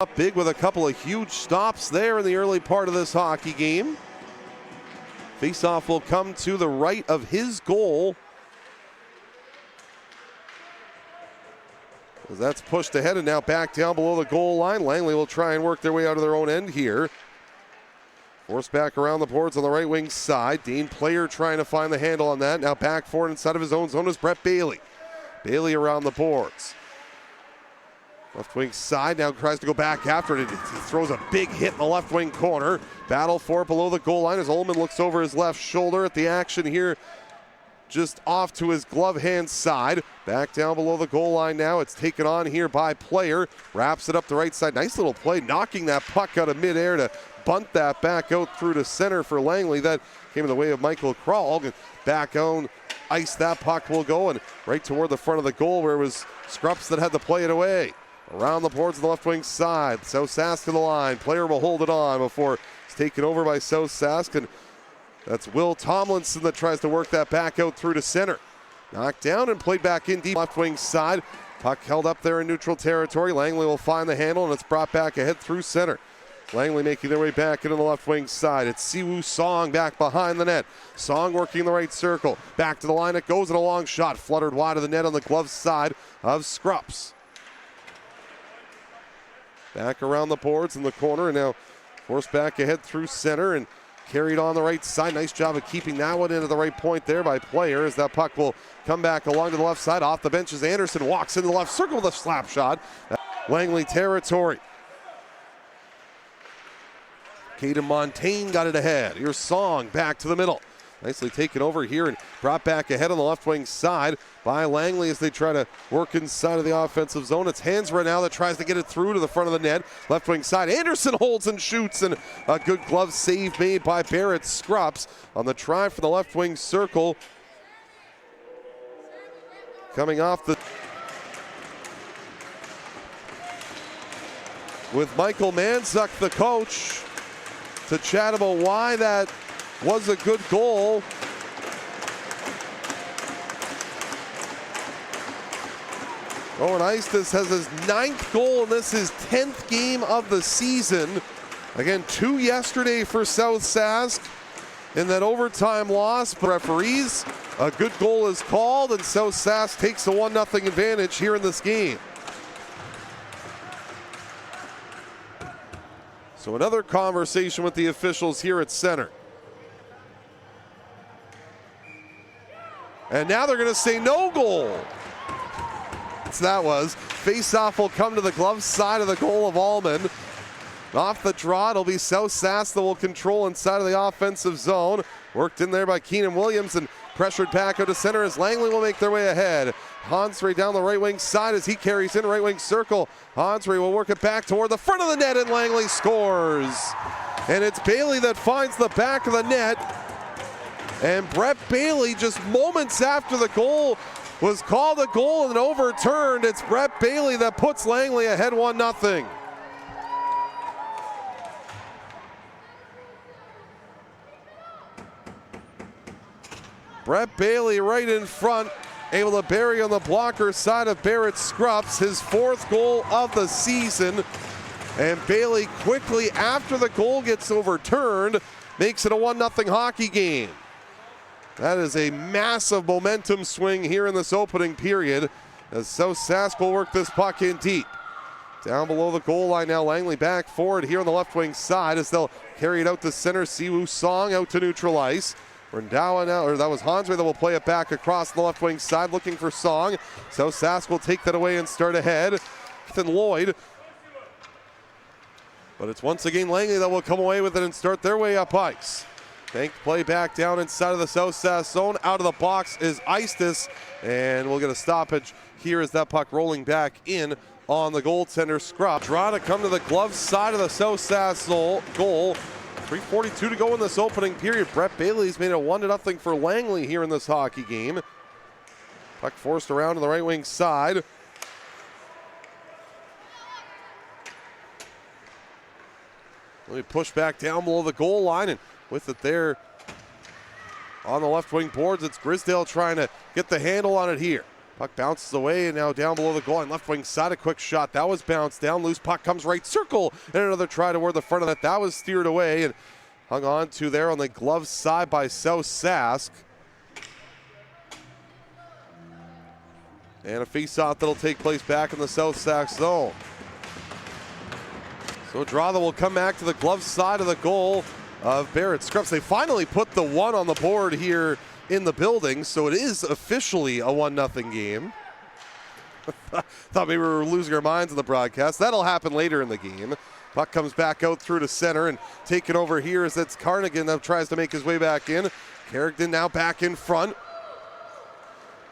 Up big with a couple of huge stops there in the early part of this hockey game. Faceoff will come to the right of his goal. As that's pushed ahead and now back down below the goal line. Langley will try and work their way out of their own end here. Forced back around the boards on the right wing side. Dane Player trying to find the handle on that. Now back forward inside of his own zone is Brett Bailey. Bailey around the boards. Left wing side now tries to go back after it. He throws a big hit in the left wing corner. Battle for it below the goal line as Ullman looks over his left shoulder at the action here. Just off to his glove hand side. Back down below the goal line now. It's taken on here by Player. Wraps it up the right side. Nice little play, knocking that puck out of midair to bunt that back out through to center for Langley. That came in the way of Michael Krall. Back on ice, that puck will go and right toward the front of the goal where it was Scrups that had to play it away. Around the boards on the left wing side. South Sask to the line. Player will hold it on before it's taken over by South Sask. And that's Will Tomlinson that tries to work that back out through to center. Knocked down and played back in deep left wing side. Puck held up there in neutral territory. Langley will find the handle and it's brought back ahead through center. Langley making their way back into the left wing side. It's Siwoo Song back behind the net. Song working the right circle. Back to the line it goes and a long shot. Fluttered wide of the net on the glove side of Scrups. Back around the boards in the corner and now forced back ahead through center and carried on the right side. Nice job of keeping that one into the right point there by Player as that puck will come back along to the left side. Off the bench as Anderson walks into the left circle with a slap shot. Langley territory. Caden Montaigne got it ahead. Here's Song back to the middle. Nicely taken over here and brought back ahead on the left wing side by Langley as they try to work inside of the offensive zone. It's Hansra now that tries to get it through to the front of the net. Left wing side, Anderson holds and shoots, and a good glove save made by Barrett Scrups on the try for the left wing circle. Coming off the... with Michael Manzuk, the coach, to chat about why that was a good goal. Owen Eistis has his 9th goal, and this is his 10th game of the season. Again, 2 yesterday for South Sask in that overtime loss. But referees, a good goal is called, and South Sask takes the 1-0 advantage here in this game. So another conversation with the officials here at center. And now they're going to say no goal. That was. Faceoff will come to the glove side of the goal of Ullman. Off the draw, it'll be South Sask that will control inside of the offensive zone. Worked in there by Keenan Williams and pressured back out to center as Langley will make their way ahead. Hansra down the right wing side as he carries in right wing circle. Hansra will work it back toward the front of the net and Langley scores. And it's Bailey that finds the back of the net. And Brett Bailey, just moments after the goal was called a goal and overturned, it's Brett Bailey that puts Langley ahead 1-0. Brett Bailey right in front, able to bury on the blocker side of Barrett Scrups, his 4th goal of the season. And Bailey quickly, after the goal gets overturned, makes it a 1-0 hockey game. That is a massive momentum swing here in this opening period as South Sask will work this puck in deep. Down below the goal line now, Langley back forward here on the left wing side as they'll carry it out to center. Siwoo Song out to neutral ice. Rendawa now, or that was Hansra that will play it back across the left wing side looking for Song. South Sask will take that away and start ahead. Ethan Lloyd. But it's once again Langley that will come away with it and start their way up ice. Bank play back down inside of the South Sask zone. Out of the box is Eistis, and we'll get a stoppage here as that puck rolling back in on the goaltender Scrupp. Draw to come to the glove side of the South Sask goal. 3:42 to go in this opening period. Brett Bailey's made it 1-0 for Langley here in this hockey game. Puck forced around to the right wing side. Let me push back down below the goal line, and with it there on the left wing boards, it's Grisdale trying to get the handle on it here. Puck bounces away, and now down below the goal line, left wing side, a quick shot. That was bounced down. Loose puck comes right circle, and another try toward the front of that. That was steered away and hung on to there on the glove side by South Sask. And a face-off that'll take place back in the South Sask zone. So a draw that will come back to the glove side of the goal of Barrett Scrubs. They finally put the one on the board here in the building, so it is officially a 1-0 game. Thought maybe we were losing our minds in the broadcast. That'll happen later in the game. Puck comes back out through to center, and taken over here as it's Carnigan that tries to make his way back in. Carrigan now back in front.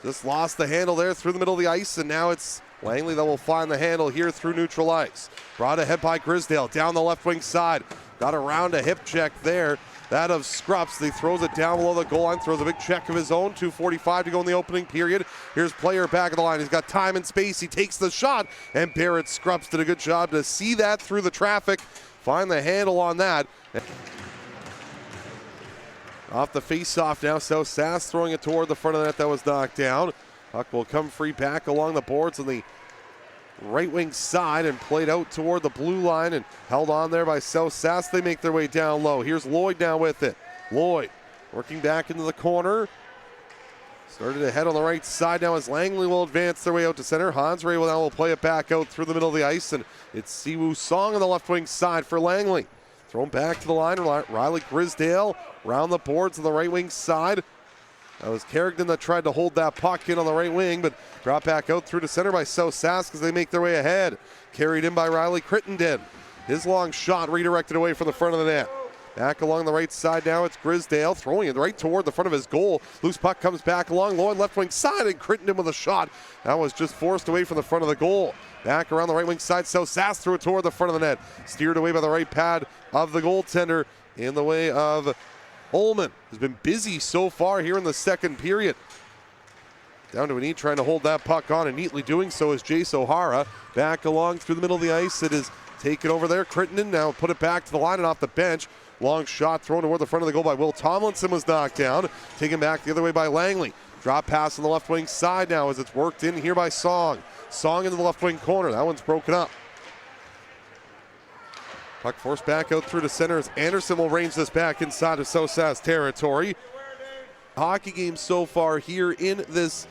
Just lost the handle there through the middle of the ice, and now it's Langley that will find the handle here through neutral ice. Brought ahead by Grisdale down the left wing side. Got around a hip check there. That of Scrubs. He throws it down below the goal line, throws a big check of his own. 2:45 to go in the opening period. Here's Player back of the line. He's got time and space. He takes the shot, and Barrett Scrubs did a good job to see that through the traffic, find the handle on that. Off the face-off now, South Sask throwing it toward the front of the net. That was knocked down. Puck will come free back along the boards on the right wing side and played out toward the blue line and held on there by South Sask. They make their way down low. Here's Lloyd now with it. Lloyd working back into the corner. Started ahead on the right side now as Langley will advance their way out to center. Hansray will play it back out through the middle of the ice, and it's Siwoo Song on the left wing side for Langley. Thrown back to the line. Riley Grisdale round the boards on the right wing side. That was Carrigan that tried to hold that puck in on the right wing, but dropped back out through to center by South Sask as they make their way ahead. Carried in by Riley Crittenden. His long shot redirected away from the front of the net. Back along the right side now, it's Grisdale throwing it right toward the front of his goal. Loose puck comes back along low on left wing side, and Crittenden with a shot. That was just forced away from the front of the goal. Back around the right wing side, South Sask threw it toward the front of the net. Steered away by the right pad of the goaltender in the way of Ullman, who's been busy so far here in the second period. Down to a knee, trying to hold that puck on, and neatly doing so is Jace O'Hara. Back along through the middle of the ice. It is taken over there. Crittenden now put it back to the line and off the bench. Long shot thrown toward the front of the goal by Will Tomlinson was knocked down. Taken back the other way by Langley. Drop pass on the left wing side now as it's worked in here by Song. Song into the left wing corner. That one's broken up. Puck forced back out through to center as Anderson will range this back inside of South Sask territory. Hockey game so far here in this,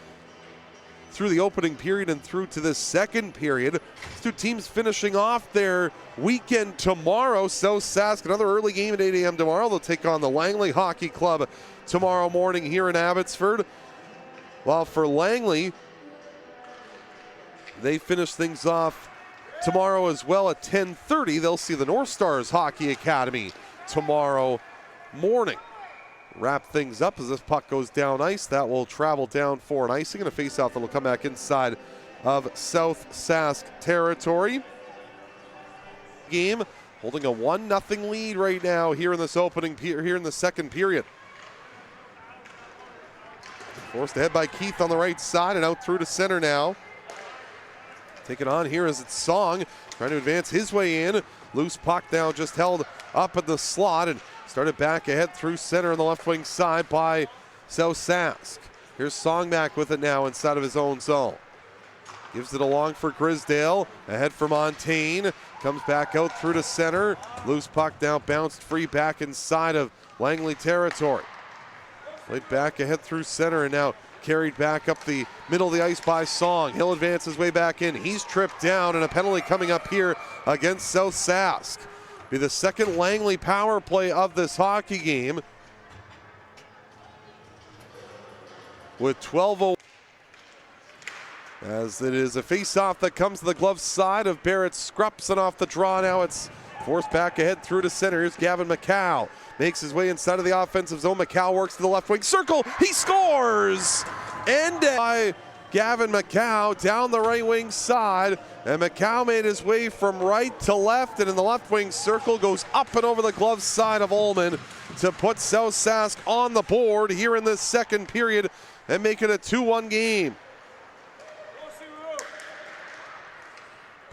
through the opening period and through to this second period. These two teams finishing off their weekend tomorrow. South Sask, another early game at 8 a.m. tomorrow. They'll take on the Langley Hockey Club tomorrow morning here in Abbotsford. While for Langley, they finish things off tomorrow as well at 10:30. They'll see the North Stars Hockey Academy tomorrow morning. Wrap things up as this puck goes down ice. That will travel down for an icing and a face-off that will come back inside of South Sask territory. Game holding a 1-0 lead right now here in this opening here in the second period. Forced ahead by Keith on the right side and out through to center now. Taken on here as it's Song trying to advance his way in. Loose puck now just held up in the slot and started back ahead through center on the left wing side by South Sask. Here's Song back with it now inside of his own zone. Gives it along for Grisdale. Ahead for Montaigne. Comes back out through to center. Loose puck now bounced free back inside of Langley territory. Played back ahead through center and now carried back up the middle of the ice by Song. He'll advance his way back in. He's tripped down, and a penalty coming up here against South Sask. Be the second Langley power play of this hockey game. With 12:01. As it is a face-off that comes to the glove side of Barrett Scrubs, and off the draw now it's forced back ahead through to center. Here's Gavin McCow. Makes his way inside of the offensive zone. McCow works to the left wing circle. He scores! Ended by Gavin McCow down the right wing side. And McCow made his way from right to left, and in the left wing circle goes up and over the glove side of Ullman to put South Sask on the board here in this second period and make it a 2-1 game.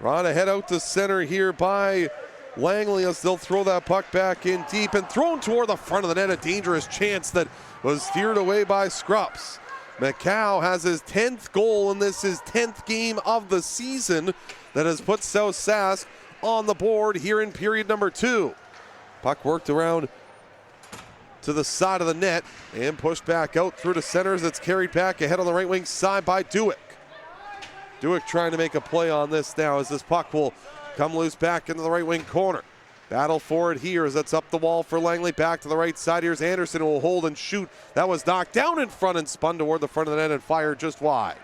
Brought ahead out to center here by Langley as they'll throw that puck back in deep and thrown toward the front of the net. A dangerous chance that was steered away by Scrubs. McCow has his 10th goal, and this is 10th game of the season that has put South Sask on the board here in period number 2. Puck worked around to the side of the net and pushed back out through the center as it's carried back ahead on the right wing side by Dueck. Dueck trying to make a play on this now as this puck will come loose back into the right wing corner. Battle for it here as that's up the wall for Langley. Back to the right side. Here's Anderson who will hold and shoot. That was knocked down in front and spun toward the front of the net and fired just wide.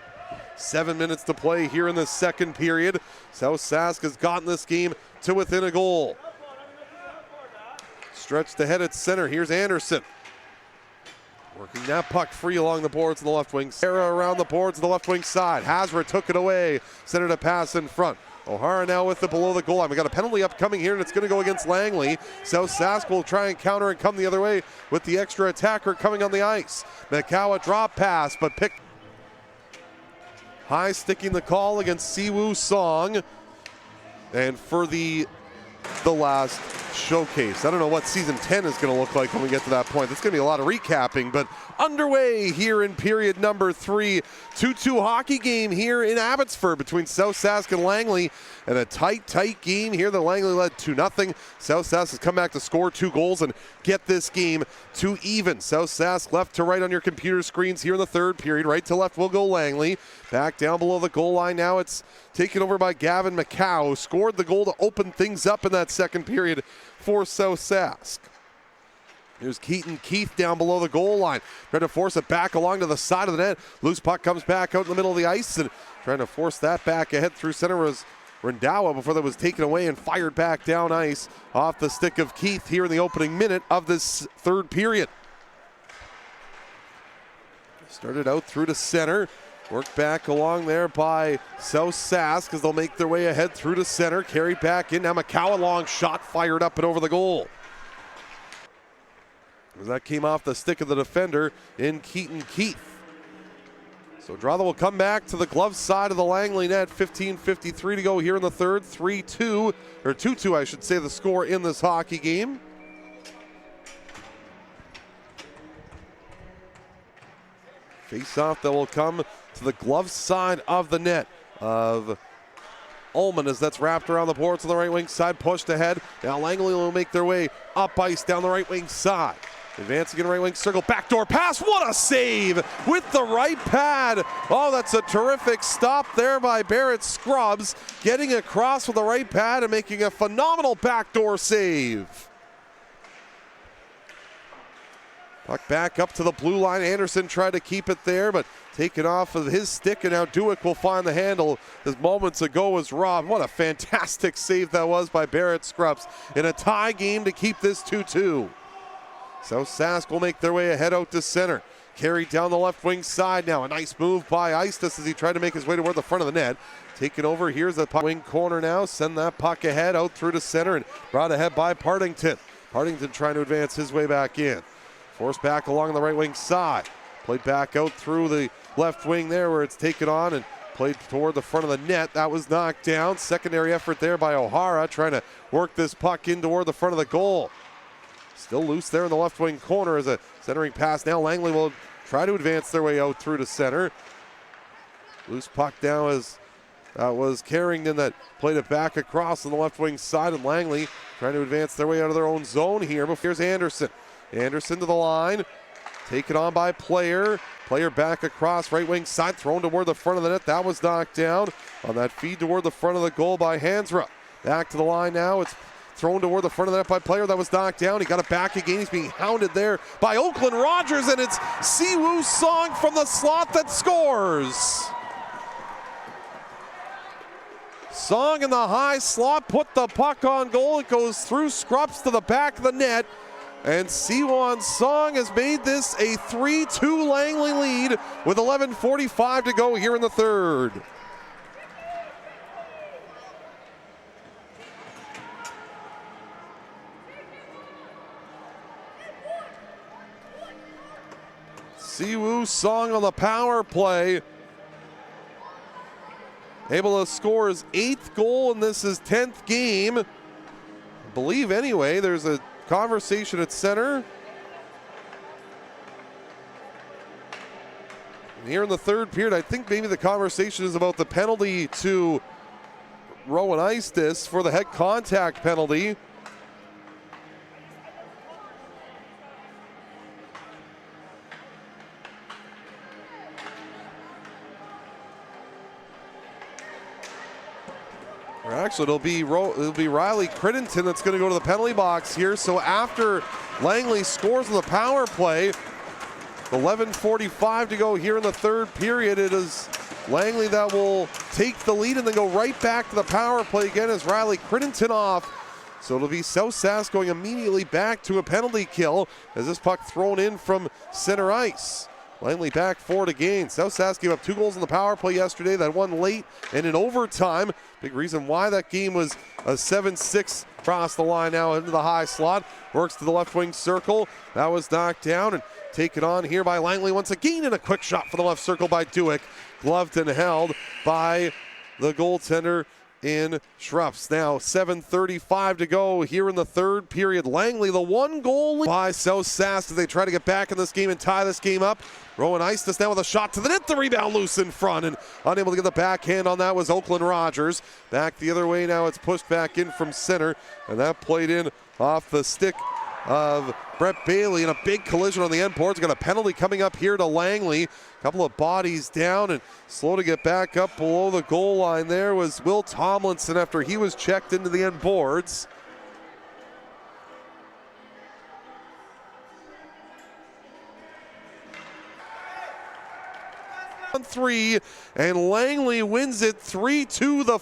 7 minutes to play here in the second period. South Sask has gotten this game to within a goal. Stretched ahead at center. Here's Anderson. Working that puck free along the boards on the left wing. Sarah around the boards on the left wing side. Hazra took it away. Sent it a pass in front. O'Hara now with the below the goal line. We got a penalty upcoming here, and it's going to go against Langley. South Sask will try and counter and come the other way with the extra attacker coming on the ice. McCow a drop pass, but picked. High sticking the call against Siwoo Song. And for the last showcase. I don't know what season 10 is going to look like when we get to that point. There's going to be a lot of recapping, but underway here in period number 3. 2-2 hockey game here in Abbotsford between South Sask and Langley, and a tight game here. The Langley led 2-0. South Sask has come back to score 2 goals and get this game to even. South Sask left to right on your computer screens here in the third period. Right to left will go Langley. Back down below the goal line now. It's taken over by Gavin McCow, who scored the goal to open things up in that second period for South Sask. Here's Keaton Keith down below the goal line. Trying to force it back along to the side of the net. Loose puck comes back out in the middle of the ice, and trying to force that back ahead through center was Rendawa before that was taken away and fired back down ice off the stick of Keith here in the opening minute of this third period. Started out through to center. Worked back along there by South Sask as they'll make their way ahead through to center. Carried back in. Now McCow, a long shot fired up and over the goal. As that came off the stick of the defender in Keaton Keith. So Drotha will come back to the glove side of the Langley net. 15:53 to go here in the third. 3-2, or 2-2 I should say, the score in this hockey game. Face-off that will come to the glove side of the net of Ullman as that's wrapped around the boards on the right wing side, pushed ahead. Now Langley will make their way up ice down the right wing side. Advancing in right wing circle, backdoor pass, what a save with the right pad. Oh, that's a terrific stop there by Barrett Scrubs, getting across with the right pad and making a phenomenal backdoor save. Puck back up to the blue line. Anderson tried to keep it there, but taken off of his stick, and now Dueck will find the handle as moments ago was robbed. What a fantastic save that was by Barrett Scrubs in a tie game to keep this 2-2. South Sask will make their way ahead out to center. Carried down the left wing side now. A nice move by Eistus as he tried to make his way toward the front of the net. Taken over, here's the puck wing corner now. Send that puck ahead out through to center and brought ahead by Partington. Partington trying to advance his way back in. Forced back along the right wing side. Played back out through the left wing there where it's taken on and played toward the front of the net. That was knocked down. Secondary effort there by O'Hara trying to work this puck in toward the front of the goal. Still loose there in the left wing corner as a centering pass. Now Langley will try to advance their way out through to center. Loose puck now as that was Carrington that played it back across on the left wing side, and Langley trying to advance their way out of their own zone here. But here's Anderson. Anderson to the line. Taken on by Player. Player back across right wing side, thrown toward the front of the net. That was knocked down on that feed toward the front of the goal by Hansra. Back to the line now. It's thrown toward the front of the net by Player. That was knocked down. He got it back again. He's being hounded there by Oakland Rogers, and it's Siwoo Song from the slot that scores. Song in the high slot put the puck on goal. It goes through Scrubs to the back of the net. And Siwoo Song has made this a 3-2 Langley lead with 11:45 to go here in the third. Siwoo Song on the power play. Able to score his 8th goal, and this is 10th game. I believe anyway. There's a conversation at center. Here in the third period, I think maybe the conversation is about the penalty to Rowan Eistis for the head contact penalty. Or actually, it'll be Riley Crittenden that's going to go to the penalty box here. So after Langley scores on the power play, 11:45 to go here in the third period. It is Langley that will take the lead and then go right back to the power play again as Riley Crittenden off. So it'll be South Sask going immediately back to a penalty kill as this puck thrown in from center ice. Langley back 4 to gain. South Sask gave up 2 goals on the power play yesterday. That one late and in overtime. Big reason why that game was a 7-6 across the line now into the high slot. Works to the left wing circle. That was knocked down and taken on here by Langley once again, and a quick shot for the left circle by Dueck. Gloved and held by the goaltender in Schrups. Now 7:35 to go here in the third period. Langley, the 1 goal by South Sask as they try to get back in this game and tie this game up. Rowan Eistis now with a shot to the net. The rebound loose in front and unable to get the backhand on that was Oakland Rogers. Back the other way now. It's pushed back in from center, and that played in off the stick of Brett Bailey in a big collision on the end boards. Got a penalty coming up here to Langley. A couple of bodies down and slow to get back up below the goal line there was Will Tomlinson after he was checked into the end boards. On 3, and Langley wins it 3-2 the